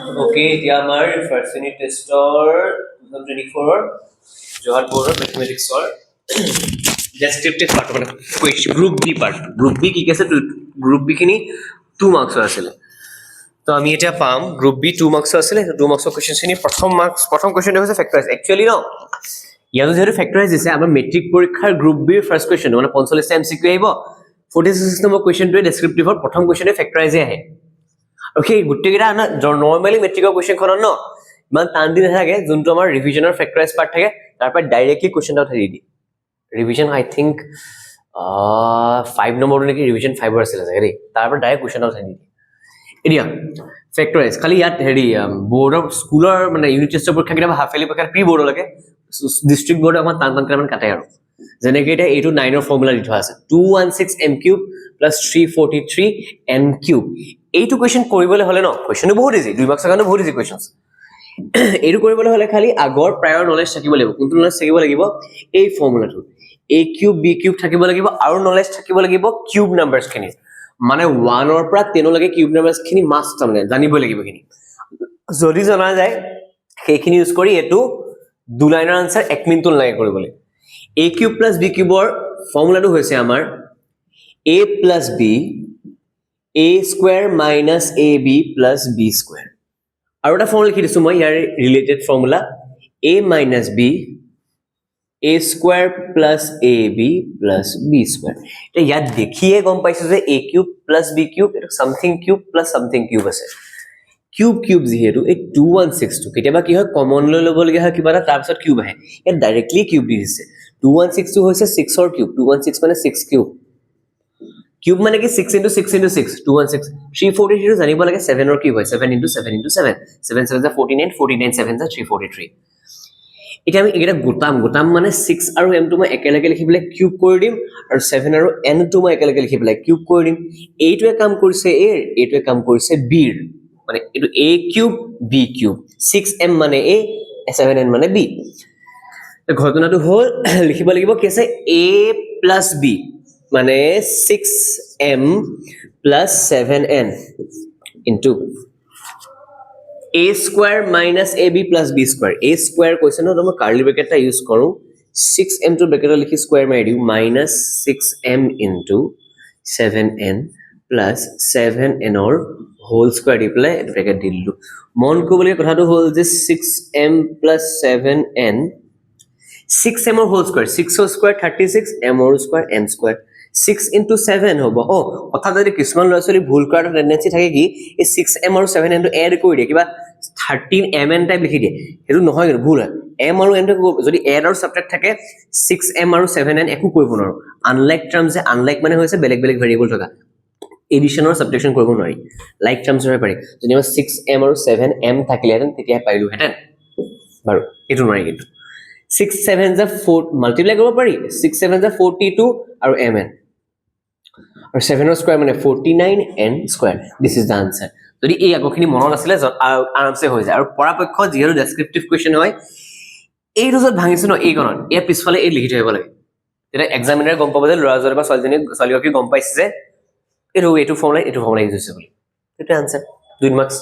Okay, এতিয়া আমাৰ first unit টেষ্টৰ 2024 জহাট বৰ্ডৰ মেথমেটিক্সৰ ডেসক্ৰিপটিভ পাৰ্ট মানে question group B part group B কি আছে গ্ৰুপ বি খিনি 2 মাৰ্কছৰ আছিলে তো আমি এতিয়া পাম গ্ৰুপ বি 2 মাৰ্কছৰ আছিলে 2 মাৰ্কছৰ কুৱেশ্যন খিনি প্ৰথম কুৱেশ্যনটো হৈছে ফেক্টৰাইজ একচুয়ালি ন ইয়াতো যেটো ফেক্টৰাইজ দিছে আমাৰ মেট্ৰিক পৰীক্ষাৰ গ্ৰুপ বি ৰ ফাৰ্ষ্ট কুৱেশ্যন মানে 45 টা এমসিকিউ আহিব 46 নম্বৰ কুৱেশ্যনটোৱে ডেসক্ৰিপটিভৰ প্ৰথম কুৱেশ্যনে ফেক্টৰাইজে আহে Okay, গুটেকিটা না নৰমালি মেট্ৰিকৰ কোৱেশ্চন খন ন ইমান টান দি নাথাকে যোনটো আমাৰ ৰিভিজনৰ ফেক্টৰাইজ পাৰ্ট থাকে তাৰ পৰা ডাইৰেক্টলি কোৱেশ্চনটা উঠাই দি ৰিভিজন আই থিংক 5 নম্বৰ নেকি ৰিভিজন 5 ৰ আছিল চাগে দেই তাৰ পৰা ডাইৰেক্ট কোৱেশ্চনটা উঠাই দি এৰিয়া ফেক্টৰাইজ খালি ইয়াত হেৰি বৰ্ডৰ স্কুলৰ মানে ইউনিট টেষ্টৰ পৰীক্ষা কিবা হাফ এলি পৰীক্ষা প্ৰি বৰ্ড লাগে ডিস্ট্ৰিক্ট বৰ্ড আমাৰ টান টান কামান কাটে আৰু যেনেকৈ এটা এইটো 9 ৰ ফৰ্মুলা দি থোৱা আছে 216 m cube plus 343 n cube এইটো কোৱেশ্চন কৰিবলৈ হলে ন কোৱেশ্চনটো বহুত ইজি 2 মাৰ্কছৰ কাৰণে বহুত ইজি কোৱেশ্চনছ এইটো কৰিবলৈ হলে খালি আগৰ প্ৰায়ৰ নলেজ থাকিব লাগিব কোনটো নলেজ থাকিব লাগিব এই ফৰ্মুলাটো a cube b cube থাকিব লাগিব আৰু নলেজ থাকিব লাগিব কিউব নাম্বাৰছ খিনি মানে 1 ৰ পৰা 10 লৈকে কিউব নাম্বাৰছ খিনি মাষ্ট মানে জানিব লাগিব খিনি যদি জনা যায় সেইখিনি ইউজ কৰি এটো দু লাইনৰ আনসাৰ 1 মিনিট লাগে কৰিবলৈ a cube plus b cube ৰ ফৰ্মুলাটো হৈছে আমাৰ a plus b a square minus ab plus b square আৰু এটা ফৰ্মুলা লিখি দিছো মই ইয়াৰ related formula a minus b a square plus ab plus b square এটা ইয়াত দেখিয়ে গম পাইছো যে a cube plus b cube এটা something cube plus something cube আছে cube যেহেতু এই 2162 কেতিয়াবা কি হয় কমন লৈ ল'ব লগা হয় কিবা এটা তাৰ পিছত কিউব আহে ইয়াত ডাইৰেক্টলি কিউব দি দিছে 2162 হৈছে 6 ৰ কিউব 216 মানে 6 কিউব কিউব মানে কি 6 into 6 into 6 216 343 জানিব লাগে 7 ৰ কিউব হয় 7 into 7 into 7 7 7 is 49 49 7 is 343 এটা আমি এটা গোটাম মানে 6 আৰু m টো মই একেলগে লিখিবলৈ কিউব কৰি দিম আৰু 7 আৰু n টো মই একেলগে লিখিবলৈ কিউব কৰি দিম এইটোৱে কাম কৰিছে a এইটোৱে কাম কৰিছে b মানে এটো a cube b cube 6m মানে a 7n মানে b ঘটনাটো হল লিখিব লাগিব কি আছে a plus b মানে 6m plus 7n into a square minus ab plus b square a square question no মই কার্লি ব্র্যাকেট টা ইউজ কৰো 6m to ব্ৰ্যাকেট লিখি স্কয়াৰ মাৰি দিও minus 6m into 7n plus 7n or whole square di play bracket দিলু মন কবলে কথাটো হল যে 6m plus 7n 6m or whole square 6 square 36 m or square n square 6 into 7 হ'ব কথা যদি কিছুমান লছলি ভুল কৰাৰ টেন্ডেন্সি থাকে কি এই 6m আৰু 7n টো এড কৰি দিয়ে কিবা 13mn টাইপ লিখি দিয়ে হেতু নহয় কিন্তু ভুল হয় m আৰু n টো যদি এড আৰু সাবট্ৰাক্ট থাকে 6m আৰু 7n একো কৰিব নোৱাৰো আনলাইক টাৰ্মস আনলাইক মানে হৈছে বেলেগ বেলেগ ভেৰিয়েবল থকা এডিশন আৰু সাবট্ৰাকশন কৰিব নোৱাৰি লাইক টাৰ্মস হৈ পাৰি যদি 6m আৰু 7m থাকিলেহেঁতেন তেতিয়া পাৰিলো হেতেন বাৰু এটো নোৱাৰি কিন্তু 6 7 is 4 multiply কৰিব পাৰি 6 7 is 42 আৰু mn আৰু 7 ৰ স্কয়াৰ মানে 49n square this is the answer যদি এই আগখিনি মনত আছিল আৰামসে হৈ যায় আৰু পৰাপক্ষ যিহেতু ডেসক্ৰিপটিভ কোৱেশ্চন হয় এই ৰুজত ভাঙিছে ন এই গণন এই পিছফালে এই লিখি থব লাগে এটা এক্সামিনাৰ গম পাব যে লৰাজৰে বা ছোৱালীজনী গম পাইছে যে এইটো ফৰ্মুলা ইউজ হৈছে বুলি এটা আনসাৰ 2 মাৰ্কস